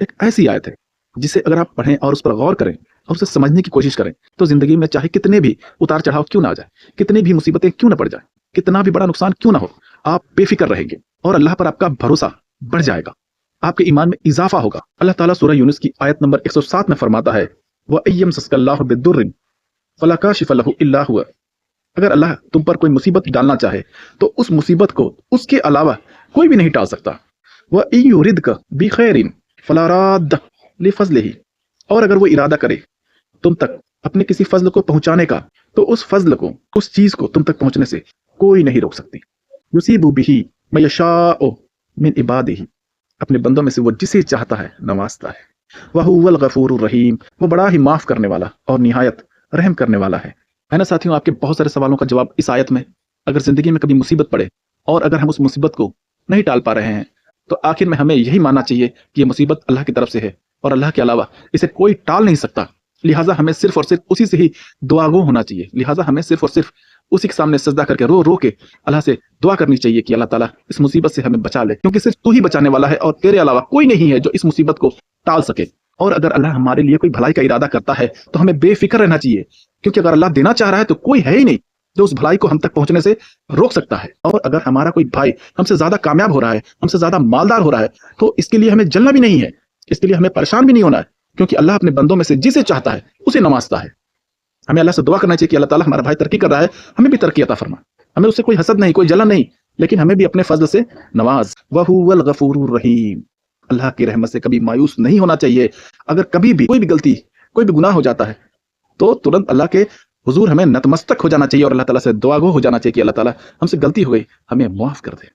ایک ایسی آیت ہے جسے اگر آپ پڑھیں اور اس پر غور کریں اور اسے سمجھنے کی کوشش کریں تو زندگی میں چاہے کتنے بھی اتار چڑھاؤ کیوں نہ آ جائے، کتنی بھی مصیبتیں کیوں نہ پڑ جائیں، کتنا بھی بڑا نقصان کیوں نہ ہو، آپ بے فکر رہیں گے اور اللہ پر آپ کا بھروسہ بڑھ جائے گا، آپ کے ایمان میں اضافہ ہوگا۔ اللہ تعالیٰ سورہ یونس کی آیت نمبر 107 میں فرماتا ہے وَإِن اللَّهُ بِالضُّرٍ فَلَا كَاشِفَ لَهُ إِلَّا هُوَ، اگر اللہ تم پر کوئی مصیبت ڈالنا چاہے تو اس مصیبت کو اس کے علاوہ کوئی بھی نہیں ٹال سکتا۔ وَإِن يُرِدْكَ بِخَيْرٍ فَلَا رَادَّ لِفَضْلِهِ، اور اگر وہ ارادہ کرے تم تک اپنے کسی فضل کو پہنچانے کا تو اس فضل کو، اس چیز کو تم تک پہنچنے سے کوئی نہیں روک سکتی۔ يُصِيبُ بِهِ مَن يَشَاءُ مِنْ عِبَادِهِ، اپنے بندوں میں سے وہ جسے چاہتا ہے نوازتا ہے۔ وَهُوَ الْغَفُورُ الرَّحِيمُ، وہ بڑا ہی معاف کرنے والا اور نہایت رحم کرنے والا ہے۔ نا ساتھیوں، آپ کے بہت سارے سوالوں کا جواب اس آیت میں، اگر زندگی میں کبھی مصیبت پڑے اور اگر ہم اس مصیبت کو نہیں ٹال پا رہے ہیں تو آخر میں ہمیں یہی ماننا چاہیے کہ یہ مصیبت اللہ کی طرف سے ہے اور اللہ کے علاوہ اسے کوئی ٹال نہیں سکتا، لہٰذا ہمیں صرف اور صرف اسی سے ہی دعا گو ہونا چاہیے، لہٰذا ہمیں صرف اور صرف اسی کے سامنے سجدہ کر کے رو رو کے اللہ سے دعا کرنی چاہیے کہ اللہ تعالیٰ اس مصیبت سے ہمیں بچا لے، کیونکہ صرف تو ہی بچانے والا ہے اور تیرے علاوہ کوئی نہیں ہے جو اس مصیبت کو ٹال سکے۔ اور اگر اللہ ہمارے لیے کوئی بھلائی کا ارادہ کرتا ہے تو ہمیں بے فکر رہنا چاہیے، کیونکہ اگر اللہ دینا چاہ رہا ہے تو کوئی ہے ہی نہیں جو اس بھلائی کو ہم تک پہنچنے سے روک سکتا ہے۔ اور اگر ہمارا کوئی بھائی ہم سے زیادہ کامیاب ہو رہا ہے، ہم سے زیادہ مالدار ہو رہا ہے، تو اس کے لیے ہمیں جلنا بھی نہیں ہے، اس کے لیے ہمیں پریشان بھی نہیں ہونا ہے، کیونکہ اللہ اپنے بندوں میں سے جسے چاہتا ہے اسے نوازتا ہے۔ ہمیں اللہ سے دعا کرنا چاہیے کہ اللہ تعالیٰ ہمارا بھائی ترقی کر رہا ہے، ہمیں بھی ترقی عطا فرما، ہمیں اس سے کوئی حسد نہیں، کوئی جلن نہیں، لیکن ہمیں بھی اپنے فضل سے نواز۔ وَهُوَ الْغَفُورُ الرَّحِيمُ، اللہ کی رحمت سے کبھی مایوس نہیں ہونا چاہیے۔ اگر کبھی بھی کوئی بھی غلطی، کوئی بھی گناہ ہو جاتا ہے تو ترنت اللہ کے حضور ہمیں نتمستک ہو جانا چاہیے اور اللہ تعالیٰ سے دعا گو ہو جانا چاہیے کہ اللہ تعالیٰ ہم سے غلطی ہو گئی، ہمیں معاف کر دے۔